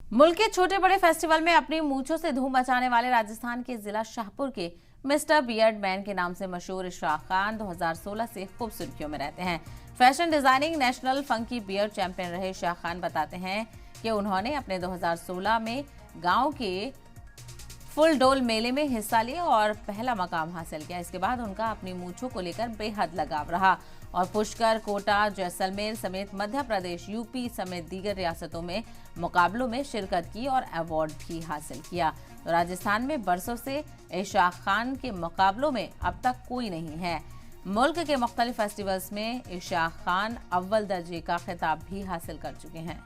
मुल्क के छोटे बड़े फेस्टिवल में अपनी मूंछों से धूम मचाने वाले राजस्थान के जिला शाहपुर के मिस्टर बियर्ड मैन के नाम से मशहूर इशराक खान 2016 से खूब सुर्खियों में रहते हैं। Fashion designing national funky beard champion रहे इशराक खान बताते हैं कि उन्होंने अपने 2016 में गांव के फुल डोल मेले में हिस्सा लिया और पहला मकाम हासिल किया। इसके बाद उनका अपनी मूंछों को लेकर बेहद लगाव रहा और पुष्कर, कोटा, जैसलमेर समेत मध्य प्रदेश, यूपी समेत दीगर रियासतों में मुकाबलों में शिरकत की और अवार्ड भी हासिल किया। तो राजस्थान में बरसों से इशराक खान के मुकाबलों में अब तक कोई नहीं है। मुल्क के मुख्तलिफ फेस्टिवल्स में इशराक खान अव्वल दर्जे का खिताब भी हासिल कर चुके हैं।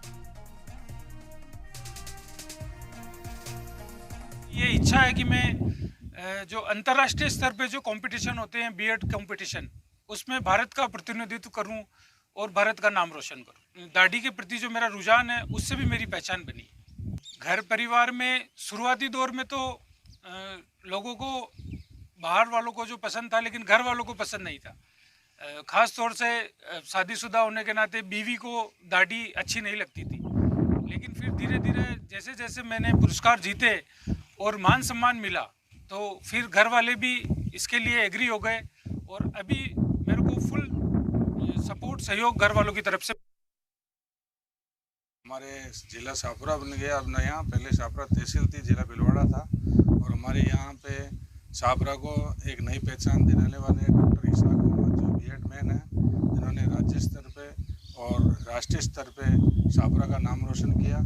ये इच्छा है कि मैं जो अंतर्राष्ट्रीय स्तर पे जो कंपटीशन होते हैं बीएड कंपटीशन, उसमें भारत का प्रतिनिधित्व करूं और भारत का नाम रोशन करूं। दाढ़ी के प्रति जो मेरा रुझान है उससे भी मेरी पहचान बनी। घर परिवार में शुरुआती दौर में तो लोगों को, बाहर वालों को जो पसंद था, लेकिन घर वालों को पसंद नहीं था। ख़ास तौर से शादीशुदा होने के नाते बीवी को दाढ़ी अच्छी नहीं लगती थी। लेकिन फिर धीरे धीरे जैसे जैसे मैंने पुरस्कार जीते और मान सम्मान मिला, तो फिर घर वाले भी इसके लिए एग्री हो गए और अभी मेरे को फुल सपोर्ट, सहयोग घर वालों की तरफ से। हमारे जिला शाहपुरा बन गया अब नया। पहले शाहपुरा तहसील थी, जिला भीलवाड़ा था। और हमारे यहाँ पे शाहपुरा को एक नई पहचान दिलाने वाले डॉक्टर इशराक मोहम्मद जो बीएड मैन है, जिन्होंने राज्य स्तर पे और राष्ट्रीय स्तर पे शाहपुरा का नाम रोशन किया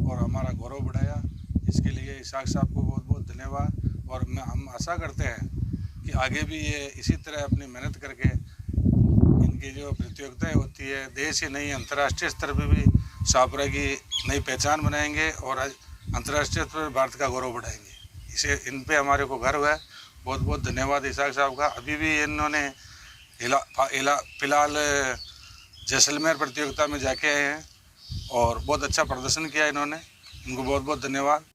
और हमारा गौरव बढ़ाया। इसके लिए इशराक साहब को बहुत बहुत धन्यवाद। और हम आशा करते हैं कि आगे भी ये इसी तरह अपनी मेहनत करके इनकी जो प्रतियोगिताएं होती है देश ही नहीं अंतर्राष्ट्रीय स्तर पे भी शाहपुरा की नई पहचान बनाएंगे और अंतर्राष्ट्रीय स्तर पर भारत का गौरव बढ़ाएंगे। इसे इन पे हमारे को गर्व है। बहुत बहुत धन्यवाद इशराक साहब का। अभी भी इन्होंने फिलहाल जैसलमेर प्रतियोगिता में जाके आए हैं और बहुत अच्छा प्रदर्शन किया इन्होंने। इनको बहुत बहुत धन्यवाद।